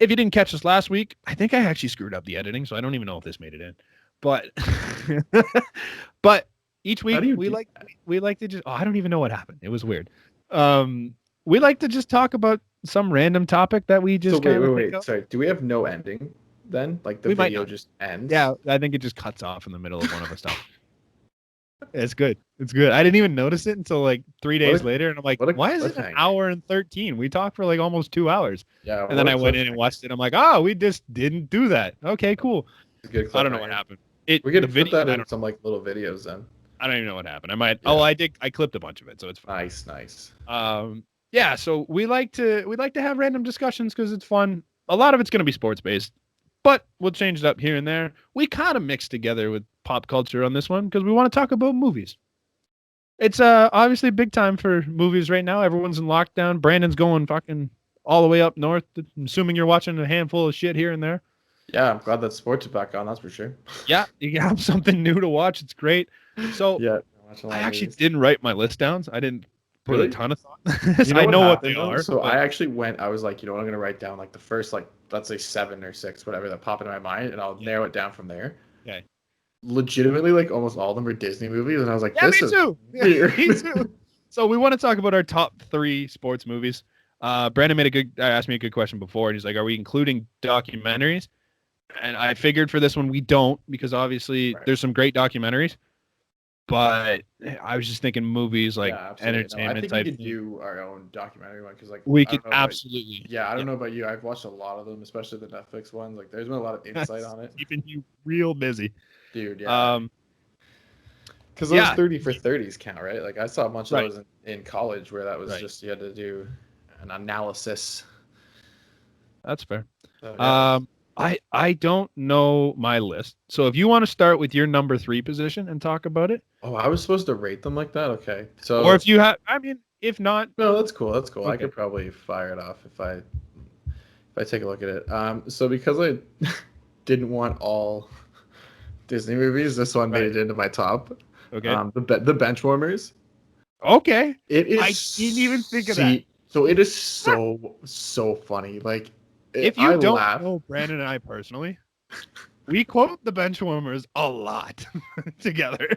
if you didn't catch us last week, I think I actually screwed up the editing, so I don't even know if this made it in. But but each How week do you we do like that? we like to just I don't even know what happened. It was weird. We like to just talk about some random topic that we So just kind of think of. Sorry. Do we have no ending then? Like the We might video not. just ends? Yeah, I think it just cuts off in the middle of one of us talking. It's good. It's good. I didn't even notice it until like 3 days What a later, and I'm like, what a why is it an cliffhanger. hour and 13? We talked for like almost 2 hours, Yeah, and then what a I went in and cliffhanger. watched it. I'm like, oh, we just didn't do that. Okay, cool. It's a good I don't know what cliffhanger. happened. It We the could put video. that I in don't. some like little videos then. I don't even know what happened. I might. Oh, Yeah. I did. I clipped a bunch of it, so it's fine. Nice, nice. Yeah. So we like to have random discussions because it's fun. A lot of it's going to be sports based, but we'll change it up here and there. We kind of mix together with pop culture on this one because we want to talk about movies. It's obviously big time for movies right now. Everyone's in lockdown. Brandon's going fucking all the way up north. I'm assuming you're watching a handful of shit here and there. Yeah, I'm glad that sports are back on, that's for sure. Yeah, you have something new to watch. It's great. So Yeah, I'm watching a I lot of actually movies. didn't wrte my list down. So I didn't put a Really? ton of thought into this. You know I what know what they happened though? are, So I but actually went, I was like, you know what, I'm gonna write down like the first like let's say 7 or 6, whatever that pop into my mind, and I'll yeah. narrow it down from there. Okay. Legitimately, like almost all of them are Disney movies, and I was like, Yeah, this me is too. Yeah, weird. me too. So we want to talk about our top three sports movies. Brandon asked me a good question before, and he's like, "Are we including documentaries?" And I figured for this one we don't because obviously Right. there's some great documentaries, but I was just thinking movies like Yeah, absolutely. No, I entertainment think we type could thing. do our own documentary one because, like, We I could don't know about, absolutely, yeah, I yeah, don't know about you. I've watched a lot of them, especially the Netflix ones. Like, there's been a lot of insight that's on it, keeping you real busy. dude. Yeah, Um, because those yeah, 30 for 30s count, right? Like, I saw a bunch of right, those in college where that was right. just you had to do an analysis. That's fair. So yeah, that's Um, I don't know my list, so if you want to start with your number three position and talk about it, oh, I was supposed to rate them like that. Okay, or if so you have, I mean, if not, no, that's cool. That's cool. I okay, could probably fire it off if I take a look at it. So because I didn't want all Disney movies, this one made right, it into my top. okay, The Benchwarmers. okay. It is I didn't even think of that. so it is so funny. Like If you I don't laugh. know Brandon and I personally, we quote the Benchwarmers a lot together.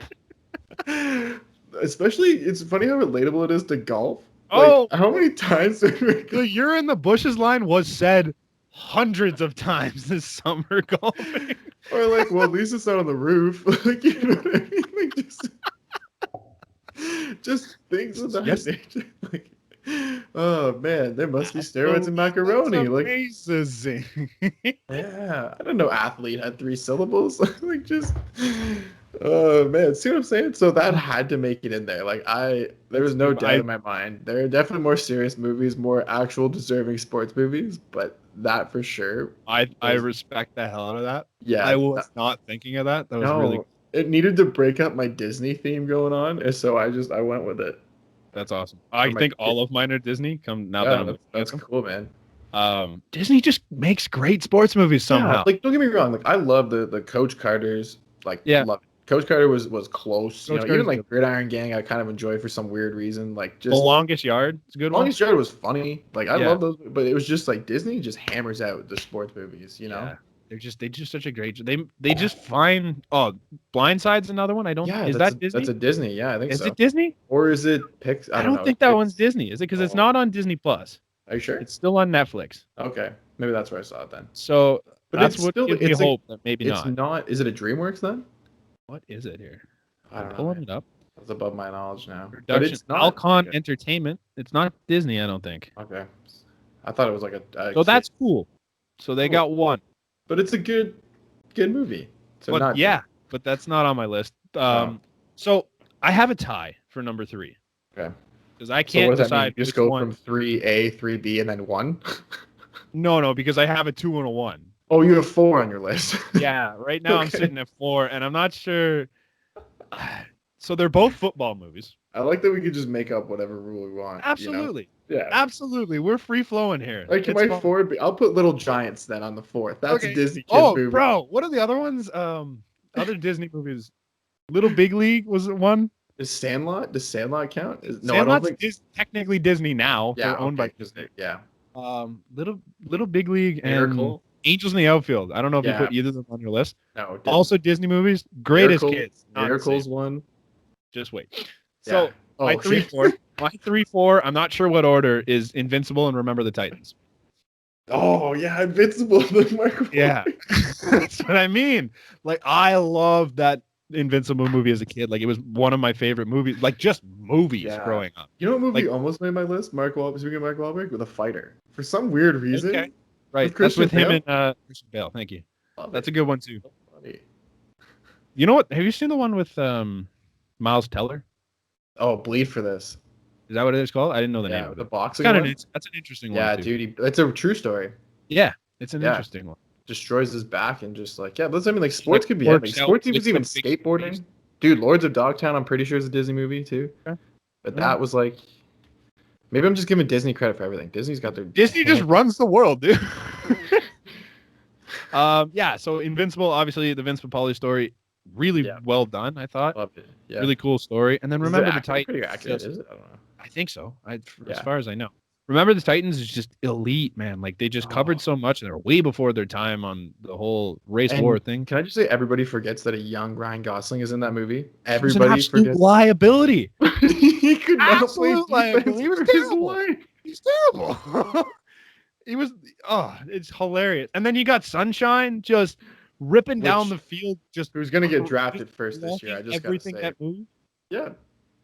Especially, it's funny how relatable it is to golf. Like Oh, how many times did we the "you're in the bushes" line was said hundreds of times this summer golfing. or like, well, at least it's not on the roof. Like you know what I mean? Like just things of that Yes, nature. Like, oh man, there must be steroids in that's macaroni. Like, amazing. yeah, I don't know. Athlete had 3 syllables. Like, just, oh man, see what I'm saying? So that had to make it in there. Like, there was no doubt I in my mind. There are definitely more serious movies, more actual deserving sports movies, but that for sure I was, respect the hell out of that. I yeah. was not thinking of that. That was really No, it needed to break up my Disney theme going on, and so I went with it that's awesome. for I my think kid. all of mine are Disney. Come now that Yeah, I'm looking at that's them. cool, man. Disney just makes great sports movies Yeah, somehow. like don't get me wrong, like I love the Coach Carter's, like Yeah, love it. Coach Carter was close, Coach even Carter's good. like Gridiron Gang I kind of enjoy for some weird reason. Like The just Longest Yard, it's a good one. Longest Yard was funny. Like I Yeah, love those, but it was just like Disney just hammers out the sports movies. yeah. They just such a great. They just find. Oh, Blindside's another one. I don't. Yeah, Is that's that that's Disney? a Disney. Yeah, I think Is it so. Disney? Or is it Pix? I I don't don't know. think that one's It's Disney. Is it? Because it's oh, not on Disney Plus. are you sure? It's still on Netflix. Okay, maybe that's where I saw it then. So But that's it's what still gives me hope that maybe it's not. not. Is it a DreamWorks then? What is it here? I I'm don't know, man. pulling it up. That's above my knowledge now. But Production it's not. Alcon Okay. Entertainment. It's not Disney, I don't think. Okay. I thought it was like a So kid. that's cool. So they Cool. got one. But it's a good movie. So But not Disney. yeah, but that's not on my list. Oh, So I have a tie for number three okay. because I So what can't does that mean? decide You just which go one. from 3A, 3B, and then 1? No, because I have a two and a one. Oh, you have 4 on your list. Yeah, right now I'm Okay. sitting at four, and I'm not sure. So they're both football movies. I like that we could just make up whatever rule we want. Absolutely, Yeah. absolutely. We're free flowing here. Like, can It's my fun. 4 be? I'll put Little Giants then on the 4th. That's a Okay. Disney kids Oh, movie. bro, what are the other ones? Other Disney movies. Little Big League was one. Is Sandlot? Does Sandlot count? No, I don't Sandlot's think. technically Disney now. Yeah, They're owned by okay. Disney. Yeah. Little Big League and Miracle. Angels in the Outfield. I don't know if you Yeah. put either of them on your list. No, it didn't. Also, Disney movies, great as Miracle. kids. Not the same. Miracle's one. Just wait. Yeah. So my Oh three shit. four, my 3-4. I'm not sure what order is Invincible and Remember the Titans. Oh yeah, Invincible. The Mark Yeah, that's what I mean. Like I love that Invincible movie as a kid. Like it was one of my favorite movies. Like just movies Yeah. growing up. You know what movie Like almost made my list? Mark Wahlberg. Speaking of Mark Wahlberg, with a fighter. For some weird reason, okay, right. with That's Christian with him Bale. and Christian Bale. Thank you. Love That's it. a good one too. So funny. You know what? Have you seen the one with Miles Teller? Oh, bleed for this. Is that what it is called? I didn't know the name Yeah, of the it. It's boxing kind of one. that's an interesting one Yeah, too. dude, it's a true story. Yeah, it's an Yeah, interesting one. destroys his back and just like yeah. That's I mean like He, like sports could be anything. works out Sports with even some big skateboarding. beast. Dude, Lords of Dogtown. I'm pretty sure is a Disney movie too. Okay. But Yeah. that was like maybe I'm just giving Disney credit for everything. Disney's got their Disney just hand- runs the world, dude. Yeah. So Invincible, obviously, the Vince Papali story, really Yeah. well done. I thought Loved it. Yeah. really cool story. And then Is it Remember the accurate? Titans. Pretty accurate, Just, is it? I don't know. I think so. As Yeah. far as I know, Remember the Titans is just elite, man. Like they just covered Oh. so much, and they're way before their time on the whole race war And thing. can I just say everybody forgets that a young Ryan Gosling is in that movie? He was an Everybody absolute forgets. liability. He could not play Absolute defense liability. He was for his terrible. life. He's terrible. He was, it's hilarious. And then you got Sunshine just ripping down Which- the field, just Who's gonna get just drafted first this year? I walking just gotta everything say, that moved. yeah,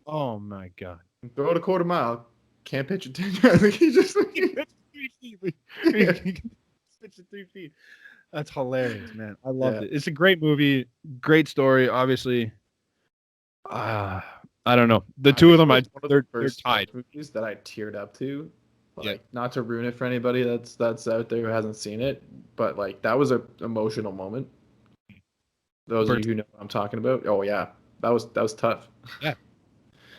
Oh my god. throw it a quarter mile, can't pitch it 10 yards. Like he just, He pitched 3 feet. He pitched it 3 feet. That's hilarious, man. I loved Yeah. it. It's a great movie, great story. Obviously, I don't know. The two of them, one of the they're first tied. movies that I teared up to. Like, Yeah. not to ruin it for anybody that's out there who hasn't seen it, but like that was an emotional moment. Those of you who know what I'm talking about, oh yeah, that was tough.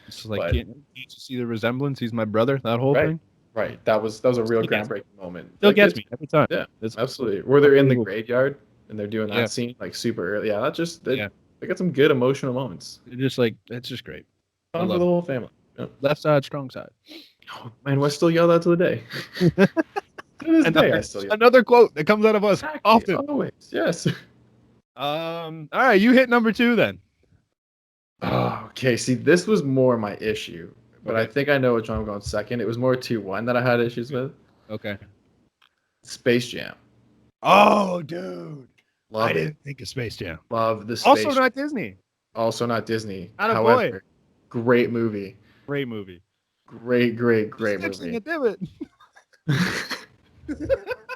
It's like, But- can't you see the resemblance? He's my brother. That whole Right. thing Right, that was a real Still gets groundbreaking moment. still Like, gets it's- me every time. Yeah, It's absolutely. Where they're in the unbelievable. graveyard and they're doing that Yeah. scene like super early. Yeah, that just they, Yeah. they got some good emotional moments. it's just great. Fun for love the it. whole family. Left side, strong side. Oh, man, I still yell that to the day. To this day, I still yell. Another quote that comes out of us Exactly, often. always, yes. All right, you hit number 2 then. Oh, okay. See, this was more my issue, but I Okay. think I know which one I'm going second. It was more 2-1 that I had issues with. Okay. Space Jam. Oh, dude. Love I it. didn't think of Space Jam. Love the Space Also Jam. not Disney. Also not Disney. Atta However, great movie. Great movie. Great Fixing movie. a divot.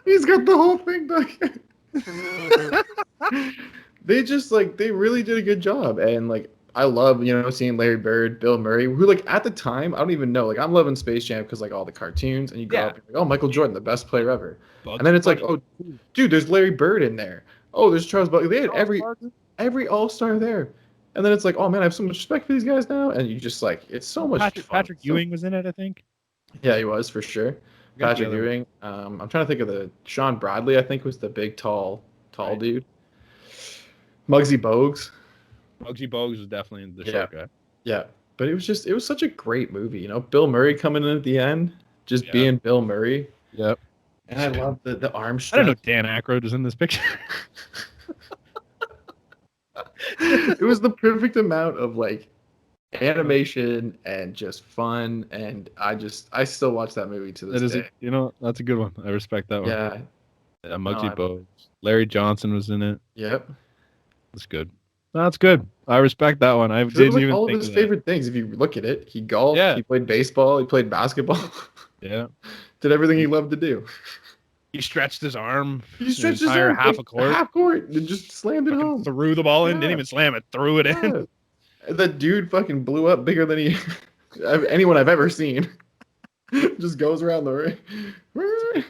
He's got the whole thing done. They really did a good job. And like I love, seeing Larry Bird, Bill Murray, who like at the time, I don't even know. Like I'm loving Space Jam because like all the cartoons and you grow Yeah. up, you're like, oh, Michael Jordan, the best player ever. Bugs And then it's like, Bunny. oh, dude, there's Larry Bird in there. Oh, there's Charles Barkley. They had Charles Barkley. every all-star there. And then it's like, oh man, I have so much respect for these guys now. And you just like, it's so much fun. Patrick So- Ewing was in it, I think. Yeah, he was for sure. Forgot the Patrick other one. Ewing. I'm trying to think of the Sean Bradley. I think was the big tall Right. dude. Muggsy Bogues. Muggsy Bogues was definitely the Yeah. short guy. Yeah, but it was such a great movie. Bill Murray coming in at the end, just Yeah. being Bill Murray. Yep. And I love the arm I strap. don't know Dan Aykroyd was in this picture. It was the perfect amount of like animation and just fun, and I still watch that movie to this That is, day. that's a good one. I respect that one. Yeah. Muggsy I- Bogues. Larry Johnson was in it. Yep. That's good. That's good. I respect that one. I 'Cause it didn't was like even all of think his of that. favorite things. If you look at it, he golfed, Yeah. he played baseball, he played basketball, Yeah. did everything he loved to do. He stretched his arm. He stretched his entire arm, half like, a court. half court, and just slammed it Fucking home. threw the ball in. Yeah. Didn't even slam it. Threw it in. Yeah. That dude fucking blew up bigger than anyone I've ever seen. Just goes around the ring.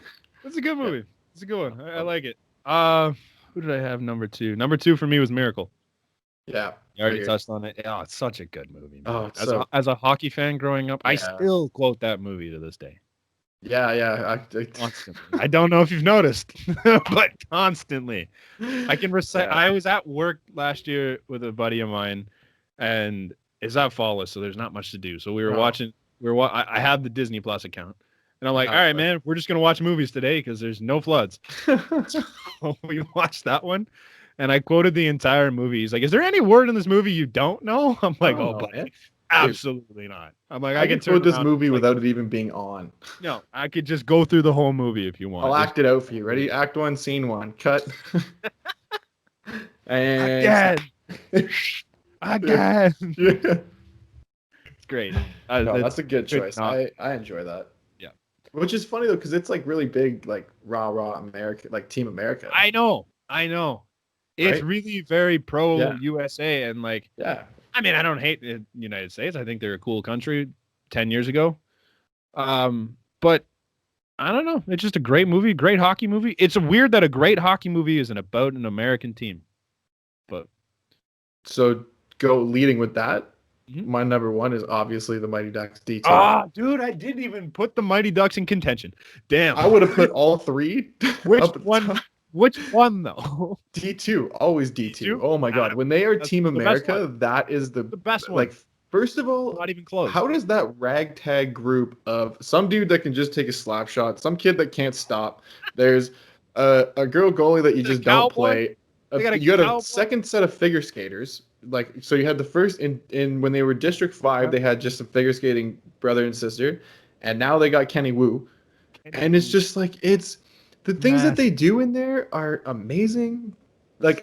It's a good movie. It's a good one. I like it. Who did I have number 2? Number 2 for me was Miracle. Yeah. You already Figured. touched on it. Oh, it's such a good movie. Man. Oh, it's as, so- as a hockey fan growing up, I Yeah. still quote that movie to this day. Yeah. Constantly. I don't know if you've noticed, but constantly. I can recite. Yeah. I was at work last year with a buddy of mine, and it's at fall, so there's not much to do. So we were Oh. watching. I have the Disney Plus account, And I'm like, all right, man, we're just going to watch movies today because there's no floods. So we watched that one. And I quoted the entire movie. He's like, is there any word in this movie you don't know? I'm like, oh, buddy, absolutely not. I'm like, I can quote this movie without it even being on. No, I could just go through the whole movie if you want. I'll act it out for you. Ready? Act 1, scene 1. Cut. And again. Yeah. It's great. No, that's a good choice. I enjoy that. Yeah. Which is funny though, because it's like really big, like rah America, like Team America. I know. It's really very pro USA and like. Yeah. I mean, I don't hate the United States. I think they're a cool country 10 years ago. But I don't know. It's just a great movie, great hockey movie. It's weird that a great hockey movie isn't about an American team. But so go leading with that. Mm-hmm. My number 1 is obviously the Mighty Ducks D2. Ah, dude, I didn't even put the Mighty Ducks in contention. Damn. I would have put all 3. Which one though? D2, always D2. Oh my God, when they are Team America, that is the best one. Like, first of all, not even close. How does that ragtag group of some dude that can just take a slap shot, some kid that can't stop, there's a girl goalie that you just don't play. You got a second set of figure skaters. Like, so you had the first in when they were District 5, they had just some figure skating brother and sister, and now they got Kenny Wu, and it's just like the things that they do in there are amazing. Like,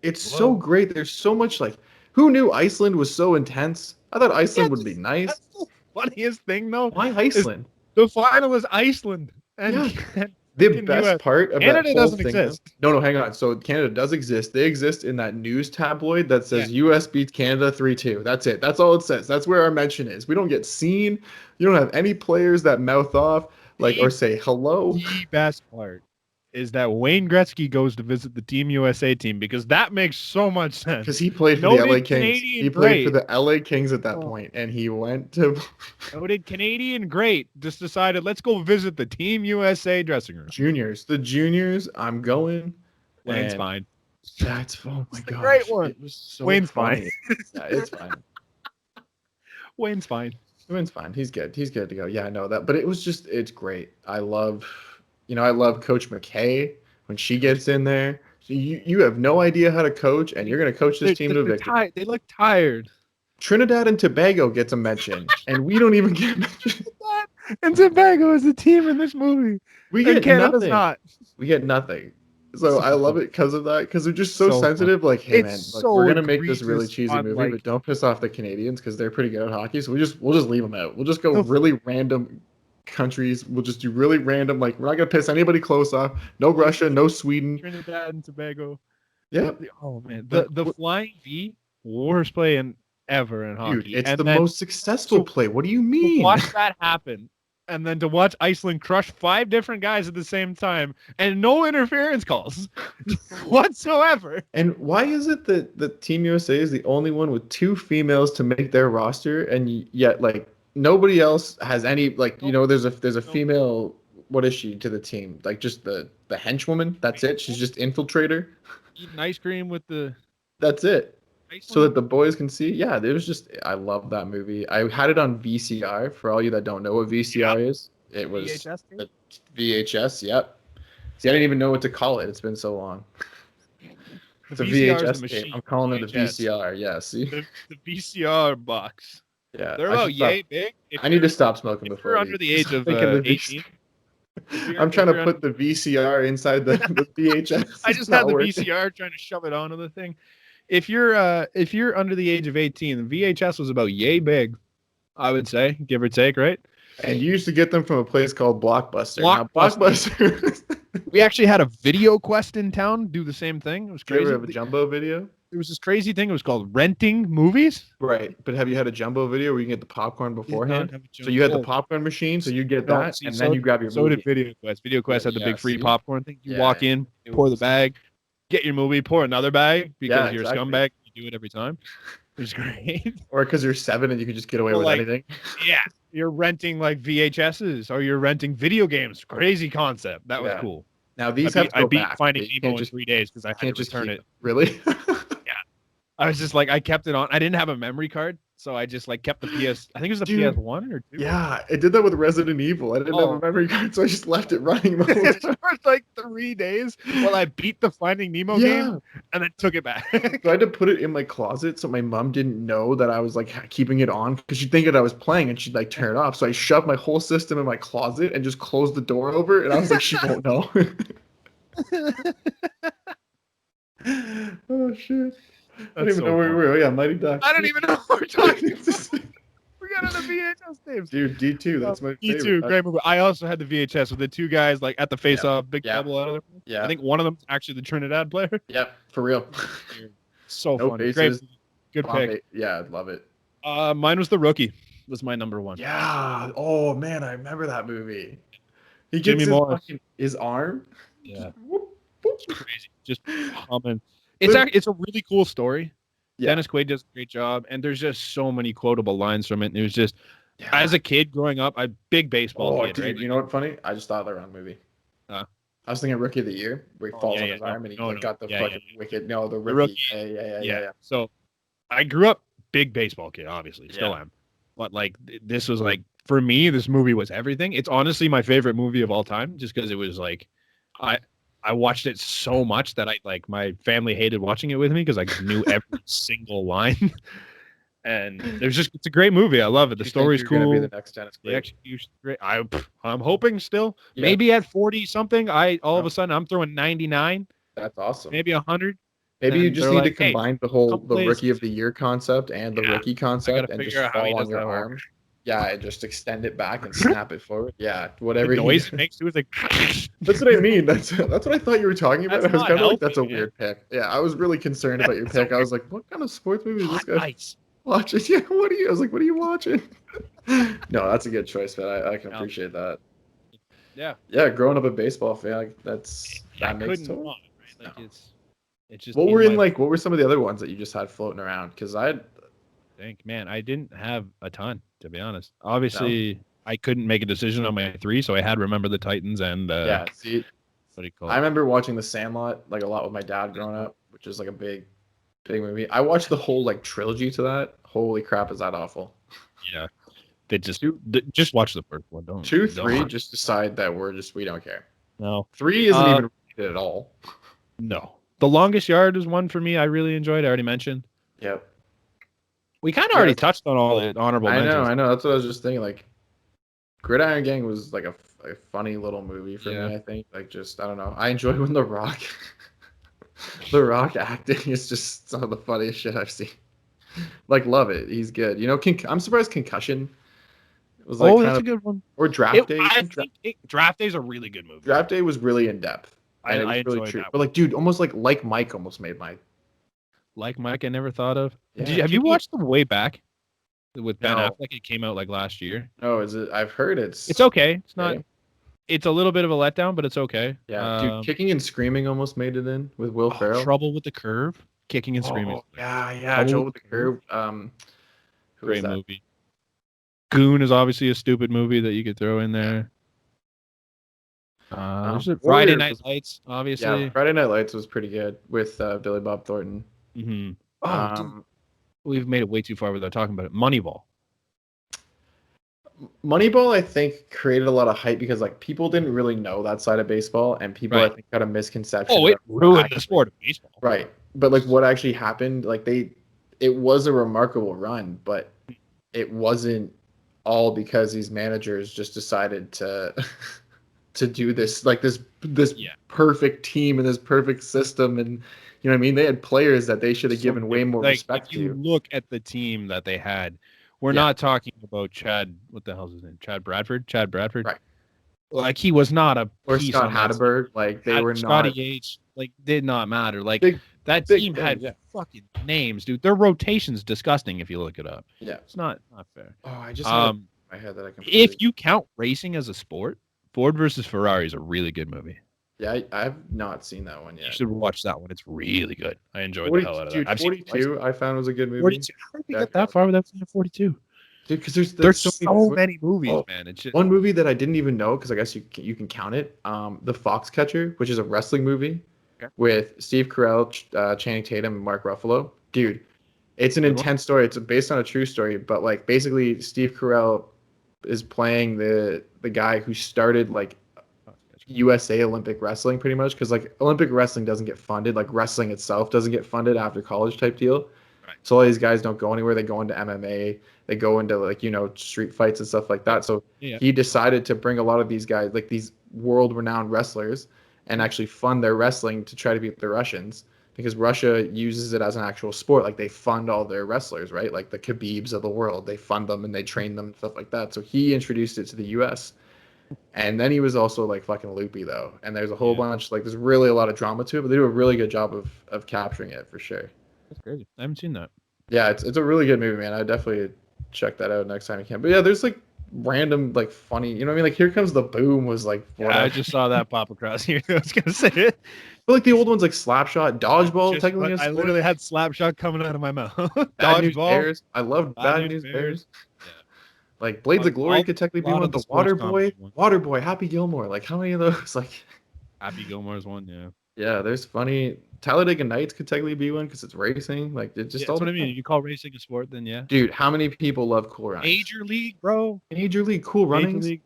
it's so great. There's so much, like, who knew Iceland was so intense? I thought Iceland would be nice. That's the funniest thing, though. Why Iceland? The final is Iceland. And the best part of Canada that whole doesn't thing, exist. No, hang on. So Canada does exist. They exist in that news tabloid that says US beats Canada 3-2. That's it. That's all it says. That's where our mention is. We don't get seen. You don't have any players that mouth off or say hello. The best part is that Wayne Gretzky goes to visit the Team USA team because that makes so much sense. Because he played for the LA Kings. He played for the LA Kings at that point, and he went to. Noted Canadian great. Just decided, let's go visit the Team USA dressing room. Juniors. The juniors, I'm going. Wayne's fine. That's, oh my God. Great one. It was so Wayne's funny. fine. Yeah, it's fine. Wayne's fine. Wayne's fine. He's good. He's good to go. Yeah, I know that. But it was just, it's great. I love Coach McKay when she gets in there. You have no idea how to coach, and you're going to coach this team to victory. They look tired. Trinidad and Tobago gets a mention, and we don't even get mentioned. And Tobago is a team in this movie. We get Canada's nothing. Not. We get nothing. So I love it because of that, because they're just so sensitive. Fun. Like, hey, man, we're going to make this really cheesy movie, but don't piss off the Canadians because they're pretty good at hockey. So we'll just leave them out. We'll just go really random countries. We'll just do really random, like, we're not gonna piss anybody close off. No Russia, no Sweden, Trinidad and Tobago. Yeah. Oh man, the Flying V, worst play ever in hockey. Dude, it's the most successful play. What do you mean? To watch that happen, and then to watch Iceland crush 5 different guys at the same time, and no interference calls whatsoever. And why is it that the Team USA is the only one with 2 females to make their roster, and yet, like, nobody else has any, like, there's a female, what is she to the team? Like, just the henchwoman? That's it? She's just infiltrator? Eating ice cream with the... That's it. So that the boys can see? Yeah, it was just, I love that movie. I had it on VCR. For all you that don't know what VCR is, it was VHS, VHS, yep. See, I didn't even know what to call it. It's been so long. It's a VHS tape. I'm calling it a VCR. Yeah, see? The VCR box. Yeah, they're about yay big. I need to stop smoking before. You're under the age of 18. I'm trying to put the VCR inside the VHS. I just had the VCR trying to shove it onto the thing. If you're under the age of 18, the VHS was about yay big, I would say, give or take, right? And you used to get them from a place called Blockbuster. Blockbuster. We actually had a Video Quest in town do the same thing. It was crazy. Did you ever have a jumbo video? There was this crazy thing. It was called renting movies. Right. But have you had a jumbo video where you can get the popcorn beforehand? So you had the popcorn machine, so you get that, and then you grab your movie. So did Video Quest. Video Quest had the big free popcorn thing. You walk in, pour the bag, get your movie, pour another bag because you're a scumbag. You do it every time. It was great. Or because you're 7 and you can just get away with anything. Yeah. You're renting like VHSs or you're renting video games. Crazy concept. That was cool. Now these I beat Finding Nemo in 3 days because I had to return it. Really? I was just like, I kept it on. I didn't have a memory card, So I just like kept the PS. I think it was the Dude, PS1 or 2. yeah, it did that with Resident Evil. I didn't have a memory card, so I just left it running the whole time. For like 3 days while I beat the Finding Nemo game and then took it back. So I had to put it in my closet so my mom didn't know that I was like keeping it on because she'd think that I was playing and she'd like turn it off. So I shoved my whole system in my closet and just closed the door over. And I was like, she won't know. Oh shit! I don't even know where we were. Oh, yeah, Mighty Ducks. I don't even know what we're talking about. We got on the VHS tapes. Dude, D2, that's my favorite. D2, great movie. I also had the VHS with the two guys like at the face-off, big double out of there. Yeah. I think one of them's actually the Trinidad player. Yep, for real. So funny. Great. Good pick. Yeah, I love it. Mine was The Rookie. Was my number one. Yeah. Oh man, I remember that movie. He gets his arm. Yeah. It's crazy. Just humming. It's a really cool story. Yeah. Dennis Quaid does a great job, and there's just so many quotable lines from it. And it was just, as a kid growing up, a big baseball kid. Dude, right? You know what's funny? I just thought of the wrong movie. I was thinking Rookie of the Year, where he falls on his arm and he got the fucking wicked. No, the rookie. Yeah. So I grew up big baseball kid, obviously, still am. But like this was like for me, this movie was everything. It's honestly my favorite movie of all time, just because it was like I watched it so much that my family hated watching it with me because I knew every single line. And it's a great movie. I love it. The story's cool. Gonna be the next Dennis Quaid. The execution's great. I'm hoping still. Yeah. Maybe at 40 something, all of a sudden I'm throwing 99. That's awesome. Maybe 100. Maybe you just need to combine the Rookie of the Year concept and the rookie concept and just fall on your arm. Yeah, and just extend it back and snap it forward. Yeah, whatever. The noise it makes too is like. That's what I mean. That's what I thought you were talking about. I was kind of like, that's a weird pick. Yeah, I was really concerned about your pick. I was like, what kind of sports movie is this guy watching? Yeah, what are you? I was like, what are you watching? No, that's a good choice, man. I can appreciate that. Yeah. Yeah, growing up a baseball fan, that makes total. Right? Like it's just. What were some of the other ones that you just had floating around? Because I didn't have a ton, to be honest. Obviously, I couldn't make a decision on my 3, so I had Remember the Titans and see, what do you call it? I remember watching The Sandlot like a lot with my dad growing up, which is like a big movie. I watched the whole like trilogy to that. Holy crap, is that awful? Yeah, they just watch the first one. Don't 2, 3 just decide that we don't care. No, 3 isn't even rated at all. No, The Longest Yard is one for me. I really enjoyed. I already mentioned. Yep. We kind of already touched on all the honorable mentions. I know. That's what I was just thinking. Like, Gridiron Gang was like a funny little movie for me. I think. Like, just I don't know. I enjoy when The Rock acting is just some of the funniest shit I've seen. Like, love it. He's good. You know, I'm surprised Concussion was like that's a good one. Or Draft Day. I think Draft Day is a really good movie. Draft Day was really in depth. I enjoyed really true. But like, dude, almost like Mike almost made my. Like Mike, I never thought of. Yeah, have you watched them way back with Ben Affleck? It came out like last year. Oh, is it? I've heard it's okay. It's not. It's a little bit of a letdown, but it's okay. Yeah, dude, Kicking and Screaming almost made it in with Will Ferrell. Trouble with the Curve, Kicking and Screaming. Yeah, Trouble with the Curve. Great movie. Goon is obviously a stupid movie that you could throw in there. Friday Night Lights, obviously. Yeah, Friday Night Lights was pretty good with Billy Bob Thornton. Mm-hmm. We've made it way too far without talking about it. Moneyball, I think, created a lot of hype because like people didn't really know that side of baseball, and people I think got a misconception. Oh, it ruined the sport of baseball. Right, but like what actually happened, like it was a remarkable run, but it wasn't all because these managers just decided to do this perfect team and this perfect system and. You know what I mean? They had players that they should have given way more respect to. If you look at the team that they had, we're not talking about Chad. What the hell's his name? Chad Bradford. Right. Like he was not a piece Scott Hatteberg. Like they were Scotty Yates. Like did not matter. Like that team had fucking names, dude. Their rotation's disgusting if you look it up. Yeah, it's not fair. Oh, I just had in my head that I can. If you count racing as a sport, Ford versus Ferrari is a really good movie. Yeah, I've not seen that one yet. You should watch that one. It's really good. I enjoyed the hell out of that. 42, I found was a good movie. 42. How did we get that far without seeing 42? Dude, because there's so many movies, man. It's just... One movie that I didn't even know, because I guess you can count it. The Foxcatcher, which is a wrestling movie with Steve Carell, Channing Tatum, and Mark Ruffalo. Dude, It's an intense story. It's based on a true story, but like basically Steve Carell is playing the guy who started like USA Olympic wrestling pretty much, because like Olympic wrestling doesn't get funded, like wrestling itself doesn't get funded after college type deal. Right. So all these guys don't go anywhere. They go into MMA, they go into like, street fights and stuff like that. So he decided to bring a lot of these guys, like these world renowned wrestlers, and actually fund their wrestling to try to beat the Russians, because Russia uses it as an actual sport. Like they fund all their wrestlers, right? Like the Khabibs of the world, they fund them and they train them and stuff like that. So he introduced it to the US. And then he was also like fucking loopy though. And there's a whole bunch, like there's really a lot of drama to it, but they do a really good job of capturing it for sure. That's crazy. I haven't seen that. Yeah, it's a really good movie, man. I definitely check that out next time you can. But yeah, there's like random like funny, you know what I mean? Like Here Comes the Boom was like I just saw that pop across here. I was gonna say it. But like the old ones like Slapshot, Dodgeball, technically. I literally had Slapshot coming out of my mouth. Bad News Bears. I loved Bad News Bears. Yeah. Like Blades of Glory could technically be one. The Waterboy, Happy Gilmore. Like how many of those? Like Happy Gilmore's one, yeah. Yeah, there's funny. Talladega Nights could technically be one because it's racing. Like it just that's what I mean. You call racing a sport, then yeah. Dude, how many people love Cool Runnings? Major League, bro. Major League, Cool Runnings. League,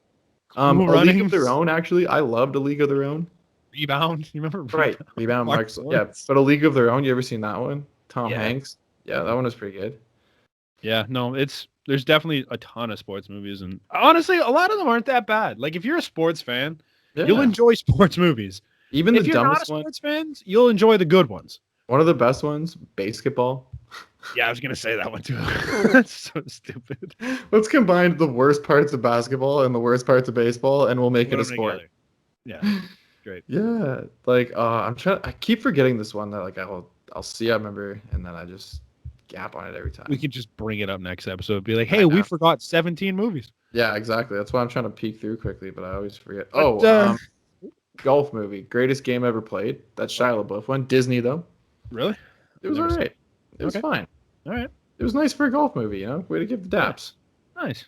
A League of Their Own. Actually, I loved A League of Their Own. Rebound. You remember? Right, Rebound. Yeah, but A League of Their Own. You ever seen that one? Tom Hanks. Yeah, that one was pretty good. Yeah, no, there's definitely a ton of sports movies, and honestly, a lot of them aren't that bad. Like if you're a sports fan, you'll enjoy sports movies. Even if the you're dumbest not a sports fan, you'll enjoy the good ones. One of the best ones, Basketball. Yeah, I was gonna say that one too. That's so stupid. Let's combine the worst parts of basketball and the worst parts of baseball, and we'll make it a sport. Together. Yeah, great. Yeah, like I keep forgetting this one that like I'll see. I remember, and then I just gap on it every time. We could just bring it up next episode. Be like, hey, we forgot 17 movies. Yeah, exactly. That's why I'm trying to peek through quickly, but I always forget. Golf movie, greatest game ever played. That's Shia LaBeouf one. Disney though. Really? It was alright. It was fine. All right. It was nice for a golf movie, Way to give the daps. Nice.